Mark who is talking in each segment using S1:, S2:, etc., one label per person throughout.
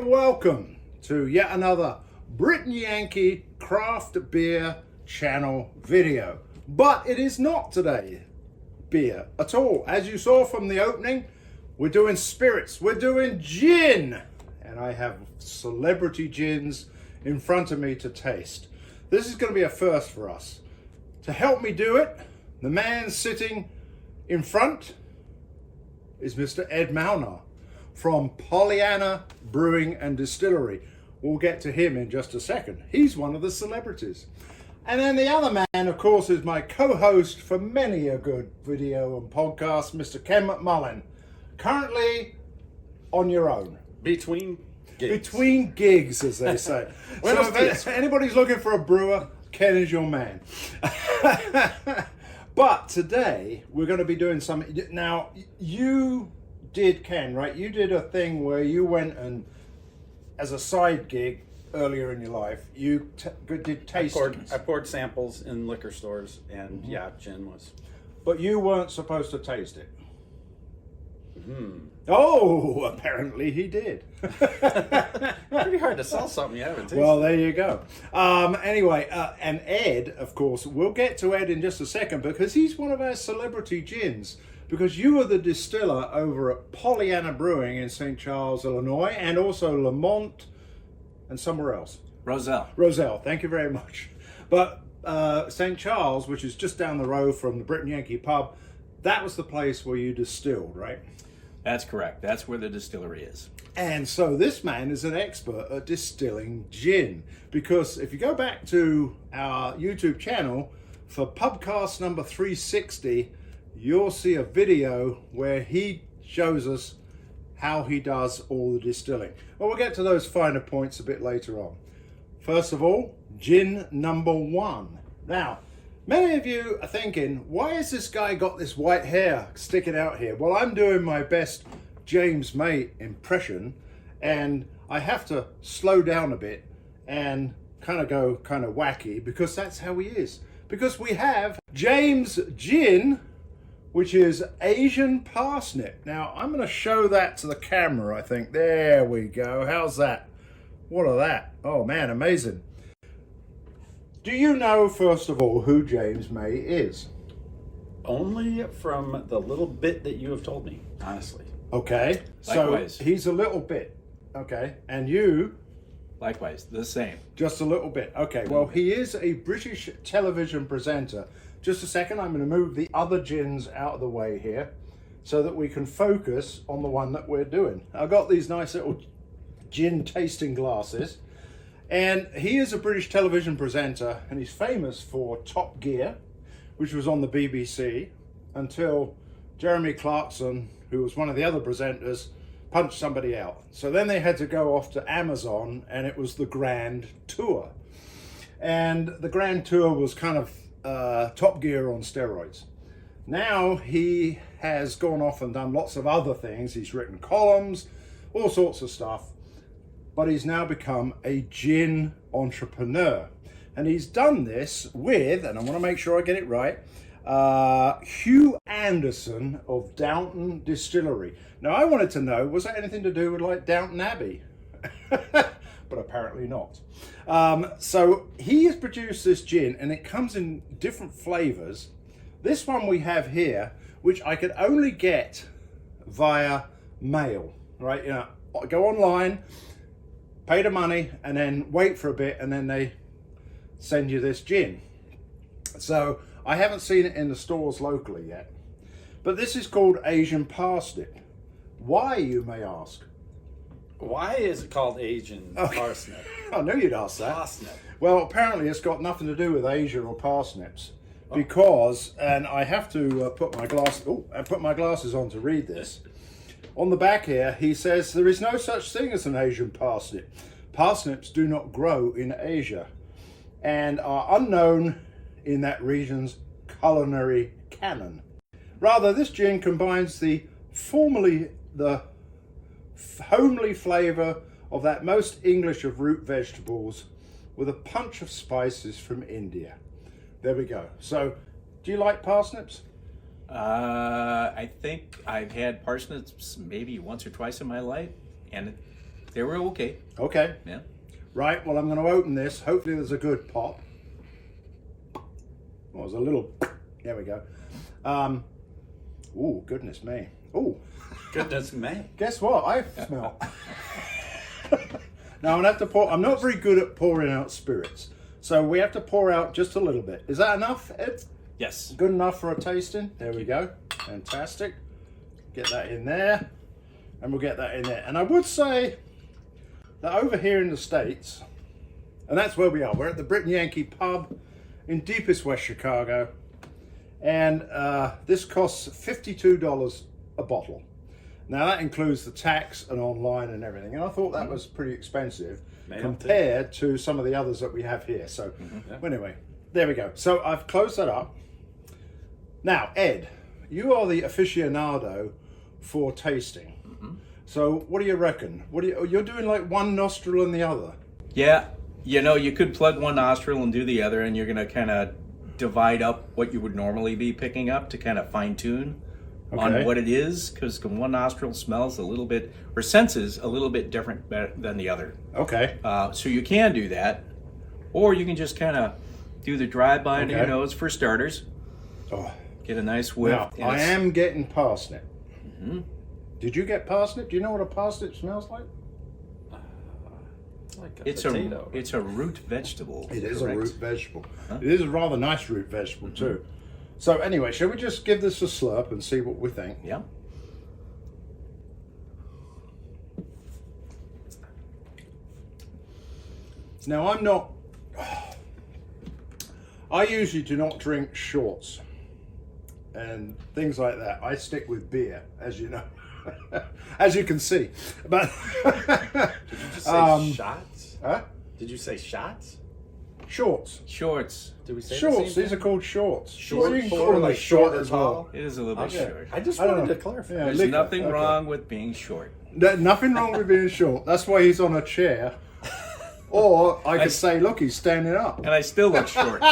S1: Welcome to yet another Brit and Yankee craft beer channel video. But it is not today beer at all. As you saw from the opening, we're doing spirits, we're doing gin. And I have celebrity gins in front of me to taste. This is going to be a first for us. To help me do it, the man sitting in front is Mr. Ed Malnar from Pollyanna Brewing and Distillery. We'll get to him in just a second. He's one of the celebrities. And then the other man, of course, is my co-host for many a good video and podcast, Mr. Ken McMullen. Currently on your own.
S2: Between gigs.
S1: Between gigs, as they say. So if anybody's looking for a brewer, Ken is your man. But today, we're going to be doing something. Now, you did, Ken, right? You did a thing where you went and, as a side gig earlier in your life, you did tastings.
S2: I poured samples in liquor stores, and yeah, gin was.
S1: But you weren't supposed to taste it. Oh, apparently he did.
S2: Pretty hard to sell something you haven't tasted.
S1: Well, there you go. Anyway, and Ed, of course, we'll get to Ed in just a second because he's one of our celebrity gins. Because you were the distiller over at Pollyanna Brewing in St. Charles, Illinois, and also Lamont and somewhere else.
S3: Roselle,
S1: thank you very much. But St. Charles, which is just down the road from the Brit and Yankee pub, that was the place where you distilled, right?
S3: That's correct. That's where the distillery is.
S1: And so this man is an expert at distilling gin. Because if you go back to our YouTube channel for Pubcast number 360, you'll see a video where he shows us how he does all the distilling. Well, we'll get to those finer points a bit later on. First of all, gin number one. Now, many of you are thinking, why has this guy got this white hair sticking out here? Well, I'm doing my best James May impression, and I have to slow down a bit and go wacky because that's how he is. Because we have James Gin, which is Asian Parsnip. Now, I'm going to show that to the camera, I think. There we go. How's that? What are that? Oh, man, amazing. Do you know, first of all, who James May is?
S2: Only from the little bit that you have told me, honestly.
S1: Okay.
S3: Likewise.
S1: So he's a little bit. Okay. And you?
S3: Likewise, the same.
S1: Just a little bit. Okay. Well, he is a British television presenter. Just a second, I'm going to move the other gins out of the way here so that we can focus on the one that we're doing. I've got these nice little gin tasting glasses, and he is a British television presenter, and he's famous for Top Gear, which was on the BBC, until Jeremy Clarkson, who was one of the other presenters, punched somebody out. So then they had to go off to Amazon, and it was the Grand Tour. And the Grand Tour was kind of Top Gear on steroids. Now he has gone off and done lots of other things. He's written columns, all sorts of stuff, but he's now become a gin entrepreneur. And he's done this with, and I want to make sure I get it right, Hugh Anderson of Downton Distillery. Now I wanted to know, was that anything to do with like Downton Abbey? But apparently not. So he has produced this gin, and it comes in different flavors. This one we have here, which I could only get via mail, right? You know, go online, pay the money, and then wait for a bit, and then they send you this gin. So I haven't seen it in the stores locally yet. But this is called Asian Parsnip. Why, you may ask?
S2: Why is it called Asian Parsnip?
S1: I knew you'd ask that.
S2: Parsnip.
S1: Well, apparently it's got nothing to do with Asia or parsnips. Because, and I have to put my glasses on to read this. On the back here, he says, there is no such thing as an Asian parsnip. Parsnips do not grow in Asia and are unknown in that region's culinary canon. Rather, this gin combines the homely flavour of that most English of root vegetables with a punch of spices from India. There we go. So, do you like parsnips?
S3: I think I've had parsnips maybe once or twice in my life, and they were okay.
S1: Okay.
S3: Yeah.
S1: Right, well, I'm going to open this. Hopefully there's a good pop. Oh, there's a little... There we go. Oh, goodness me. Oh.
S2: Goodness me.
S1: Guess what? I smell. Now, I'm going to have to pour... I'm not very good at pouring out spirits. So we have to pour out just a little bit. Is that enough, Ed?
S3: Yes.
S1: Good enough for a tasting? There we go. Fantastic. Get that in there. And we'll get that in there. And I would say that over here in the States, and that's where we are. We're at the Brit and Yankee pub in deepest West Chicago. And this costs $52 a bottle. Now that includes the tax and online and everything. And I thought that was pretty expensive compared to some of the others that we have here. So anyway, there we go. So I've closed that up. Now, Ed, you are the aficionado for tasting. So what do you reckon? You're doing like one nostril and the other?
S3: Yeah. You know, you could plug one nostril and do the other, and you're going to kind of divide up what you would normally be picking up to kind of fine tune on what it is, because one nostril smells a little bit, or senses a little bit different than the other.
S1: Okay.
S3: So you can do that, or you can just kind of do the drive-by into your nose for starters.
S1: Oh.
S3: Get a nice whiff.
S1: Now, I am getting parsnip. Did you get parsnip? Do you know what a parsnip smells like?
S2: It's like a
S3: It's
S2: potato.
S3: it's a root vegetable.
S1: It is
S3: correct?
S1: a root vegetable. It is a rather nice root vegetable too. So anyway, shall we just give this a slurp and see what we think?
S3: Yeah.
S1: Now I'm not... I usually do not drink shorts and things like that. I stick with beer, as you know. As you can see. But
S2: Did you just say shots?
S1: Huh?
S2: Did you say shots?
S1: Shorts.
S3: Shorts.
S2: Did we say
S1: Shorts.
S2: the same
S1: These are
S2: thing?
S1: called shorts.
S2: Short,
S1: You can
S2: or
S1: call them
S2: like
S1: short
S2: short
S1: as
S2: or
S1: well.
S2: tall?
S3: It is a little bit short.
S2: I just
S1: I don't
S2: wanted
S1: know.
S2: to clarify.
S1: Yeah.
S3: There's
S1: liquor.
S3: nothing
S1: Okay.
S3: wrong with being short.
S1: Nothing wrong with being short. That's why he's on a chair. Or I could say, look, he's standing up.
S3: And I still look short.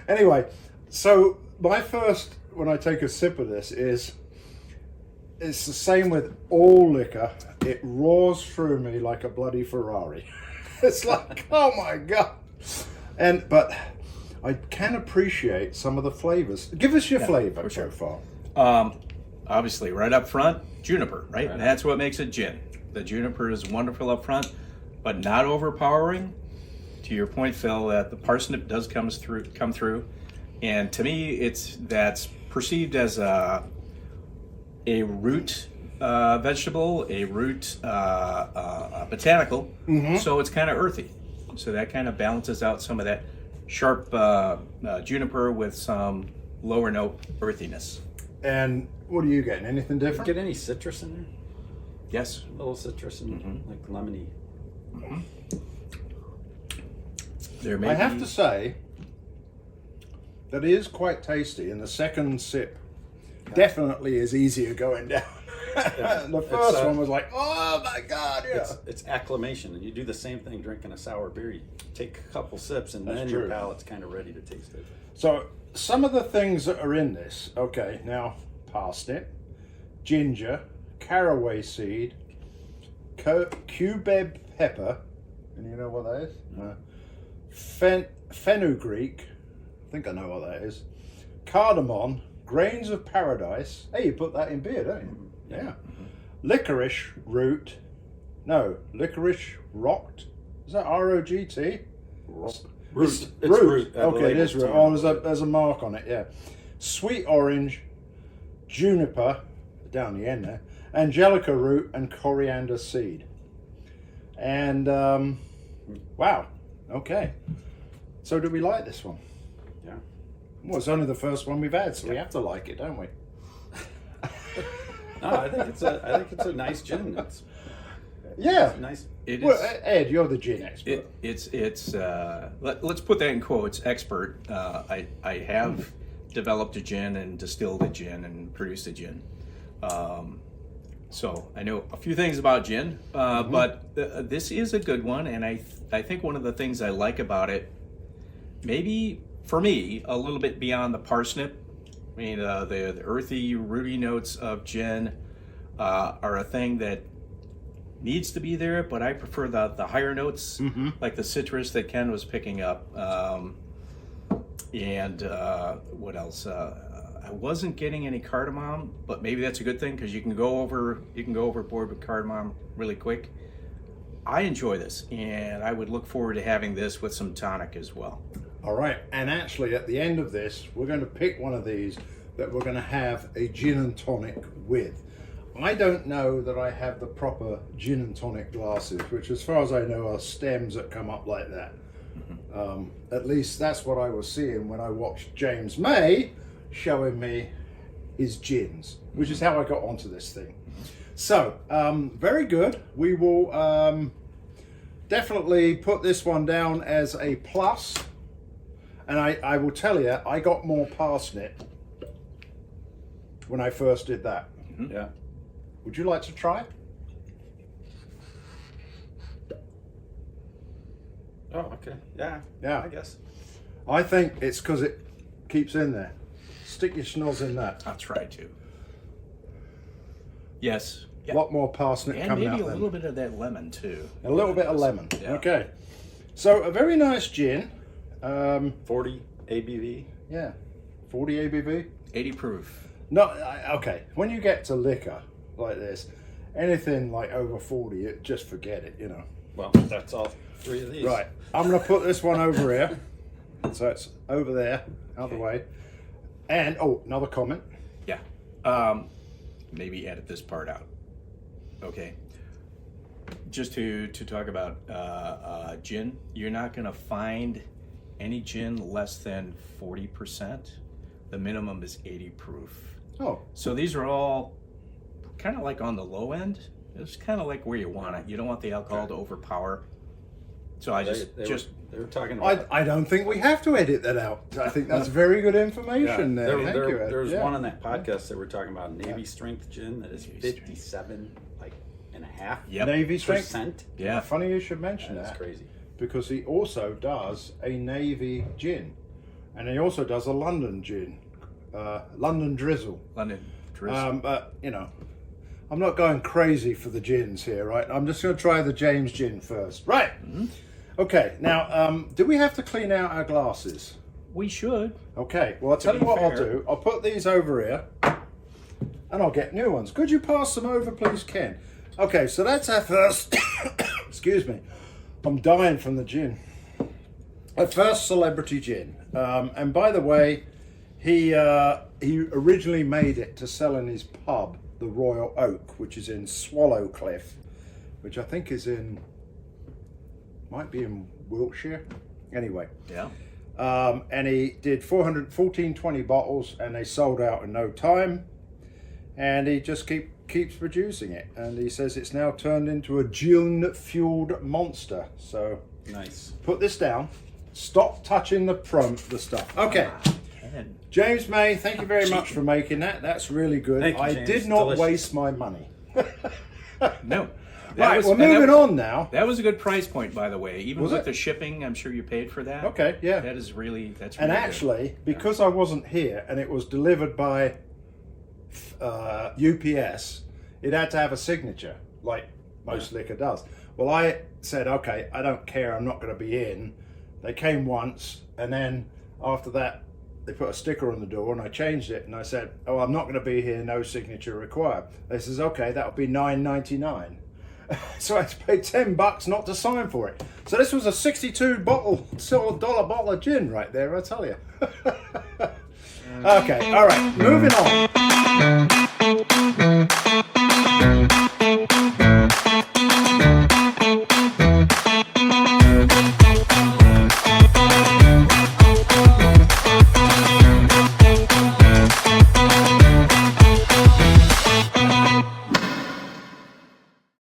S1: Anyway, so my first, when I take a sip of this, is it's the same with all liquor. It roars through me like a bloody Ferrari. It's like, oh my God. But I can appreciate some of the flavors. Give us your flavor so far.
S3: Obviously, right up front, juniper, right? And that's what makes it gin. The juniper is wonderful up front, but not overpowering. To your point, Phil, that the parsnip does come through, and to me, that's perceived as a root vegetable, a root botanical. So it's kind of earthy. So that kind of balances out some of that sharp juniper with some lower note earthiness.
S1: And what are you getting? Anything different?
S2: Get any citrus in there?
S3: Yes.
S2: A little citrus and like lemony.
S3: There may
S1: I have
S3: be-
S1: to say that it is quite tasty, and the second sip definitely is easier going down. The first one was like, oh my God, yeah.
S2: It's acclimation, and you do the same thing drinking a sour beer. You take a couple sips, and
S1: That's
S2: then
S1: true.
S2: your palate's kind of ready to taste it.
S1: So some of the things that are in this, okay, now parsnip, ginger, caraway seed, cubeb pepper, and you know what that is? No. Fenugreek, I think I know what that is. Cardamom, grains of paradise. Hey, you put that in beer, don't you? Yeah. Licorice root. No, licorice rocked. Is that R-O-G-T?
S2: Root.
S1: It's
S2: It's root.
S1: Okay, it is root. Oh, there's a mark on it, yeah. Sweet orange, juniper, down the end there, angelica root, and coriander seed. And, wow, okay. So do we like this one?
S2: Yeah.
S1: Well, it's only the first one we've had, so we have to like it, don't we?
S2: No, I think it's a nice gin.
S1: Yeah.
S2: It's nice.
S3: It
S1: Well,
S3: is.
S1: Ed, you're the gin expert.
S3: Let's put that in quotes. Expert. I have developed a gin and distilled a gin and produced a gin. So I know a few things about gin, but this is a good one, and I think one of the things I like about it, maybe for me, a little bit beyond the parsnip. I mean, the earthy, rooty notes of gin are a thing that needs to be there, but I prefer the higher notes, like the citrus that Ken was picking up. And what else? I wasn't getting any cardamom, but maybe that's a good thing because you can go overboard with cardamom really quick. I enjoy this, and I would look forward to having this with some tonic as well.
S1: All right, and actually at the end of this, we're going to pick one of these that we're going to have a gin and tonic with. I don't know that I have the proper gin and tonic glasses, which as far as I know are stems that come up like that. At least that's what I was seeing when I watched James May showing me his gins, which is how I got onto this thing. So, very good. We will definitely put this one down as a plus. And I will tell you, I got more parsnip when I first did that.
S2: Yeah.
S1: Would you like to try?
S2: Oh, okay. Yeah.
S1: Yeah.
S2: I guess.
S1: I think it's because it keeps in there. Stick your schnoz in that.
S3: I'll try to. Yes.
S1: A lot more parsnip
S3: And
S1: coming
S3: maybe
S1: out
S3: a
S1: then.
S3: little bit of that lemon too.
S1: A little bit of lemon.
S3: Yeah.
S1: Okay. So a very nice gin.
S2: 40 ABV.
S1: Yeah. 40 ABV.
S3: 80 proof.
S1: No, okay. When you get to liquor like this, anything like over 40, just forget it, you know.
S2: Well, that's all three of these.
S1: Right. I'm going to put this one over here. So it's over there, out the way. And, another comment.
S3: Yeah. Maybe edit this part out. Okay. Just to talk about gin, you're not going to find any gin less than 40%. The minimum is 80 proof.
S1: Oh.
S3: So these are all kind of like on the low end. It's kind of like where you want it. You don't want the alcohol to overpower. So I
S2: They were talking about.
S1: I don't think we have to edit that out. I think that's very good information there. Thank you, Ed.
S2: There was
S1: Yeah.
S2: one on that podcast that we're talking about Navy strength gin that is
S3: Navy
S2: 57 and a half
S3: Yep.
S1: Navy strength.
S2: percent.
S3: Yeah.
S1: Funny you should mention
S2: That's
S1: that.
S2: crazy.
S1: Because he also does a Navy gin. And he also does a London gin. London Drizzle.
S3: London drizzle.
S1: But, you know, I'm not going crazy for the gins here, right? I'm just going to try the James gin first. Right. Okay. Now, do we have to clean out our glasses?
S3: We should.
S1: Okay. Well, I'll tell you
S3: be
S1: what I'll
S3: fair.
S1: do. I'll put these over here and I'll get new ones. Could you pass them over, please, Ken? Okay. So that's our first, excuse me. I'm dying from the gin. Our first celebrity gin. And by the way, he originally made it to sell in his pub, the Royal Oak, which is in Swallow Cliff, which I think is might be in Wiltshire. Anyway.
S3: Yeah.
S1: And he did 1420 bottles and they sold out in no time. And he just keeps producing it. And he says it's now turned into a gin-fueled monster. So
S2: Nice.
S1: put this down. Stop touching the stuff. Okay.
S3: Ken.
S1: James May, thank you very much for making that. That's really good.
S2: Thank you,
S1: I
S2: James.
S1: did not
S2: Delicious.
S1: waste my money.
S3: No.
S1: Right, we're moving on now.
S3: That was a good price point, by the way. Even
S1: Was
S3: with
S1: it?
S3: the shipping, I'm sure you paid for that.
S1: Okay, yeah.
S3: That's really
S1: And
S3: good.
S1: actually, because I wasn't here and it was delivered by UPS, it had to have a signature, like most liquor does. Well, I said, okay, I don't care, I'm not going to be in. They came once, and then after that, they put a sticker on the door, and I changed it, and I said, oh, I'm not going to be here, no signature required. They says, okay, that'll be $9.99. So I had to pay $10 not to sign for it. So this was a $62 bottle of gin right there, I tell you. Okay, all right, moving on.